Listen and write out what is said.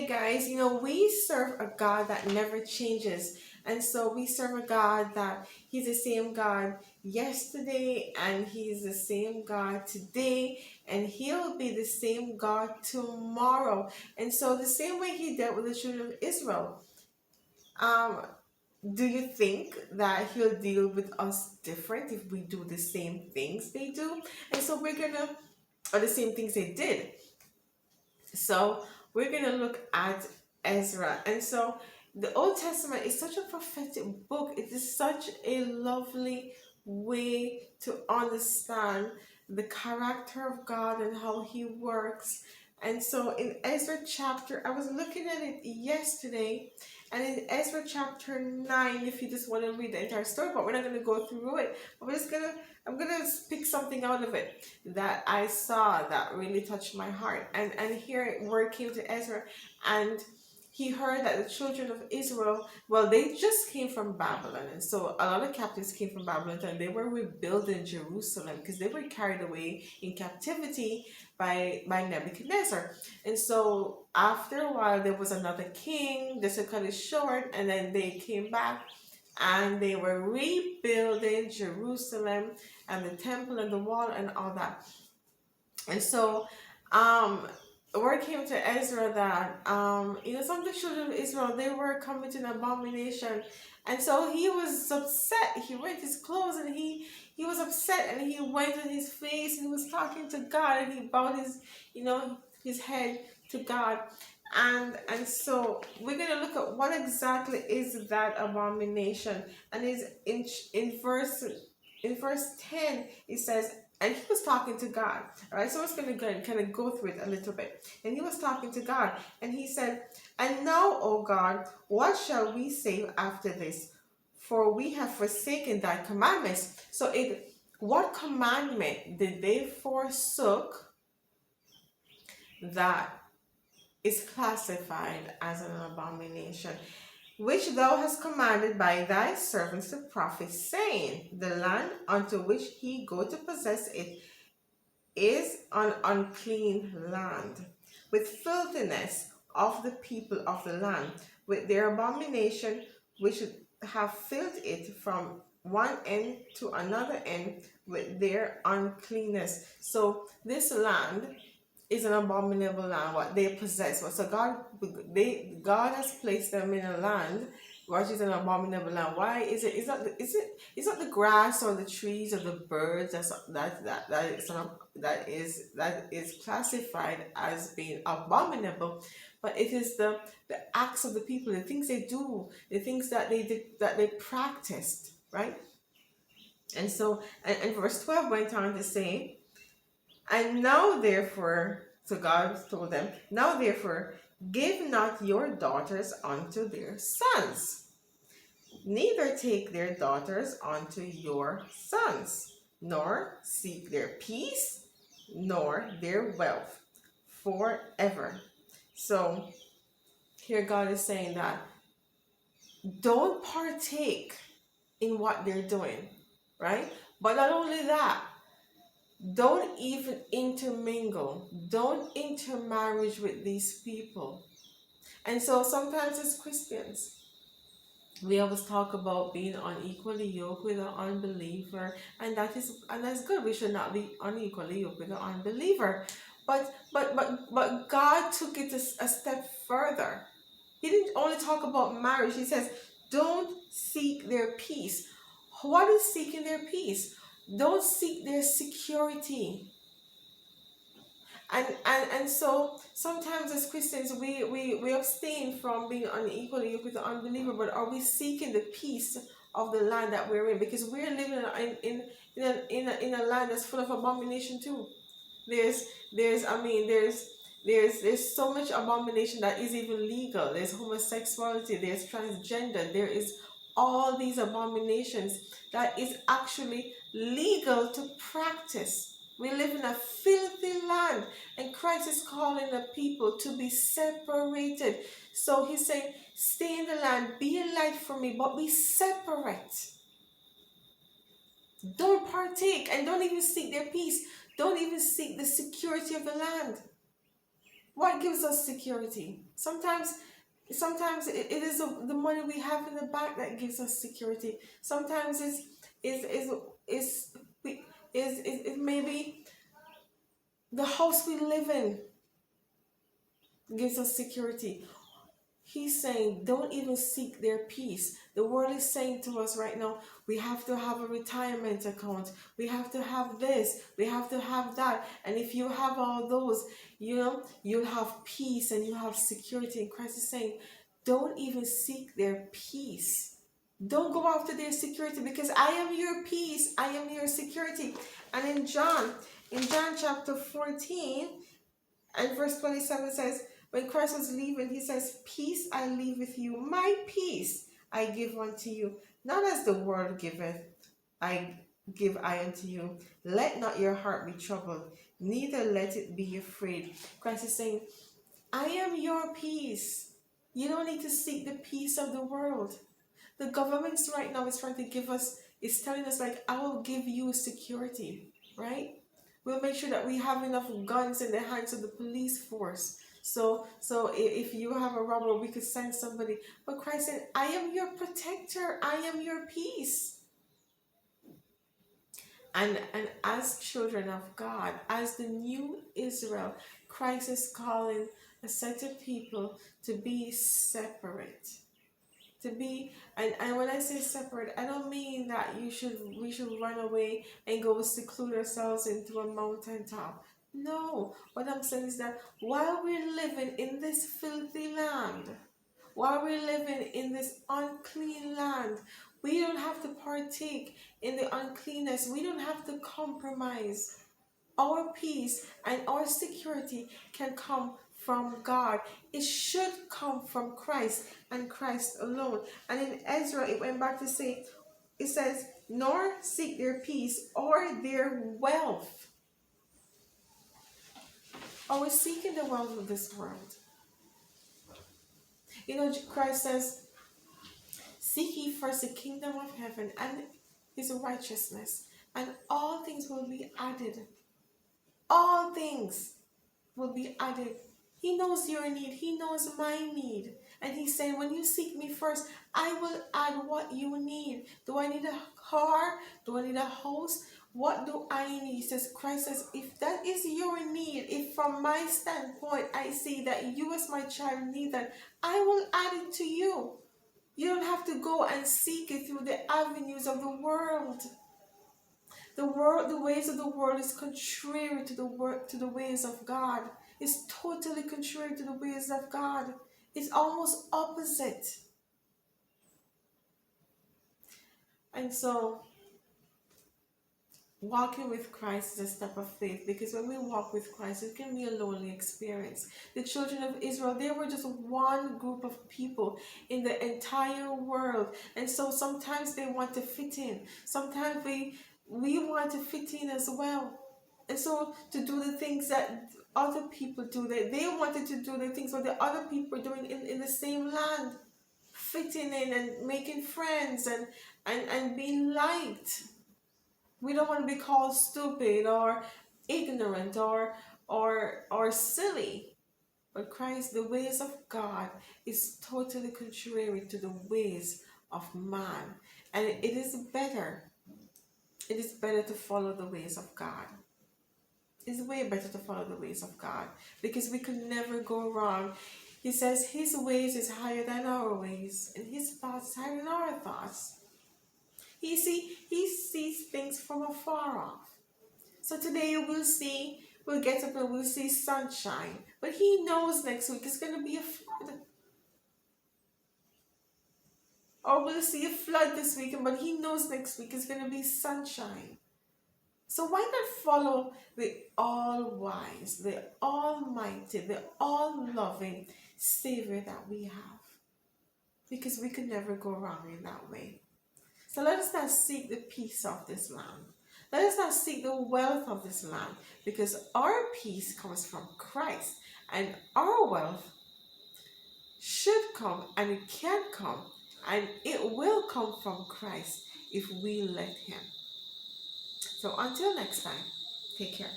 Hey guys, we serve a God that never changes. And so we serve a God that He's the same God yesterday and He's the same God today and He'll be the same God tomorrow. And so the same way He dealt with the children of Israel, um, do you think that He'll deal with us different if we do the same things they do? And so or the same things they did. So we're going to look at Ezra. And so the Old Testament is such a prophetic book. It is such a lovely way to understand the character of God and how He works. And so in Ezra chapter, I was looking at it yesterday, and in Ezra chapter 9, if you just want to read the entire story, but we're not going to go through it. But I'm gonna pick something out of it that I saw that really touched my heart. And here word came to Ezra, and he heard that the children of Israel, well, they just came from Babylon, and so a lot of captives came from Babylon, and they were rebuilding Jerusalem because they were carried away in captivity by Nebuchadnezzar. And so after a while, there was another king, just to cut it short, and then they came back and they were rebuilding Jerusalem and the temple and the wall and all that. And so the word came to Ezra that some of the children of Israel, they were committing abomination. And so he was upset. He rent his clothes and he was upset, and he went on his face and he was talking to God, and he bowed his head to God. And so we're going to look at what exactly is that abomination. And is in verse 10 it says, and he was talking to God. All right, so I was going to kind of go through it a little bit. And he was talking to God, and he said, "And now, O God, what shall we say after this? For we have forsaken thy commandments." So what commandment did they forsook that is classified as an abomination? "Which thou hast commanded by thy servants the prophets, saying, The land unto which he go to possess it is an unclean land, with filthiness of the people of the land, with their abomination which have filled it from one end to another end, with their uncleanness." So this land is an abominable land, what they possess. So God has placed them in a land which is an abominable land. Why is it? It's not the grass or the trees or the birds that is classified as being abominable, but it is the acts of the people, the things they do, the things that they practiced, right? And so, and verse 12 went on to say, "And now therefore," so God told them, "Now therefore, give not your daughters unto their sons, neither take their daughters unto your sons, nor seek their peace, nor their wealth forever." So here God is saying that don't partake in what they're doing, right? But not only that, don't even intermingle, don't intermarriage with these people. And so sometimes as Christians, we always talk about being unequally yoked with an unbeliever, and that's good. We should not be unequally yoked with an unbeliever. But God took it a step further. He didn't only talk about marriage. He says, don't seek their peace. What is seeking their peace? Don't seek their security. And so sometimes as Christians we abstain from being unequally yoked with the unbeliever, but are we seeking the peace of the land that we're in? Because we're living in a land that's full of abomination too. There's so much abomination that is even legal. There's homosexuality, there's transgender, there is all these abominations that is actually legal to practice. We live in a filthy land, and Christ is calling the people to be separated. So he's saying, stay in the land, be a light for me, but be separate. Don't partake, and don't even seek their peace. Don't even seek the security of the land. What gives us security? Sometimes it is the money we have in the bank that gives us security. Sometimes is we is maybe the house we live in gives us security. He's saying, don't even seek their peace. The world is saying to us right now, we have to have a retirement account. We have to have this. We have to have that. And if you have all those, you'll have peace and you have security. And Christ is saying, don't even seek their peace. Don't go after their security, because I am your peace. I am your security. And in John chapter 14 and verse 27 says, when Christ was leaving, he says, peace I leave with you, my peace I give unto you. Not as the world giveth, I give I unto you. Let not your heart be troubled, neither let it be afraid. Christ is saying, I am your peace. You don't need to seek the peace of the world. The governments right now is trying to give us, is telling us like, I will give you security, right? We'll make sure that we have enough guns in the hands of the police force. So if you have a robber, we could send somebody. But Christ said, I am your protector. I am your peace. And as children of God, as the new Israel, Christ is calling a set of people to be separate. To be, and when I say separate, I don't mean that we should run away and go seclude ourselves into a mountaintop. No, what I'm saying is that while we're living in this filthy land, while we're living in this unclean land, we don't have to partake in the uncleanness. We don't have to compromise. Our peace and our security can come from God. It should come from Christ and Christ alone. And in Ezra, it went back to say, it says, nor seek their peace or their wealth. Are we seeking the wealth of this world? Christ says, seek ye first the kingdom of heaven and his righteousness, and all things will be added. All things will be added. He knows your need. He knows my need. And he's saying, when you seek me first, I will add what you need. Do I need a car? Do I need a house? What do I need? He says, Christ says, if that is your need, if from my standpoint I see that you as my child need that, I will add it to you. You don't have to go and seek it through the avenues of the world. The ways of the world is contrary to the ways of God. It's totally contrary to the ways of God. It's almost opposite. And so, walking with Christ is a step of faith, because when we walk with Christ, it can be a lonely experience. The children of Israel, they were just one group of people in the entire world. And so sometimes they want to fit in. Sometimes we want to fit in as well. And so to do the things that other people do, they wanted to do the things that the other people are doing in the same land. Fitting in and making friends and being liked. We don't want to be called stupid or ignorant or silly. But Christ, the ways of God is totally contrary to the ways of man. And it is better to follow the ways of God. It's way better to follow the ways of God, because we could never go wrong. He says his ways is higher than our ways, and his thoughts is higher than our thoughts. He sees things from afar off. So today we'll get up and we'll see sunshine. But he knows next week it's going to be a flood. Or we'll see a flood this weekend, but he knows next week it's going to be sunshine. So why not follow the all-wise, the almighty, the all-loving Savior that we have? Because we could never go wrong in that way. So let us not seek the peace of this land. Let us not seek the wealth of this land, because our peace comes from Christ, and our wealth should come, and it can come, and it will come from Christ if we let him. So until next time, take care.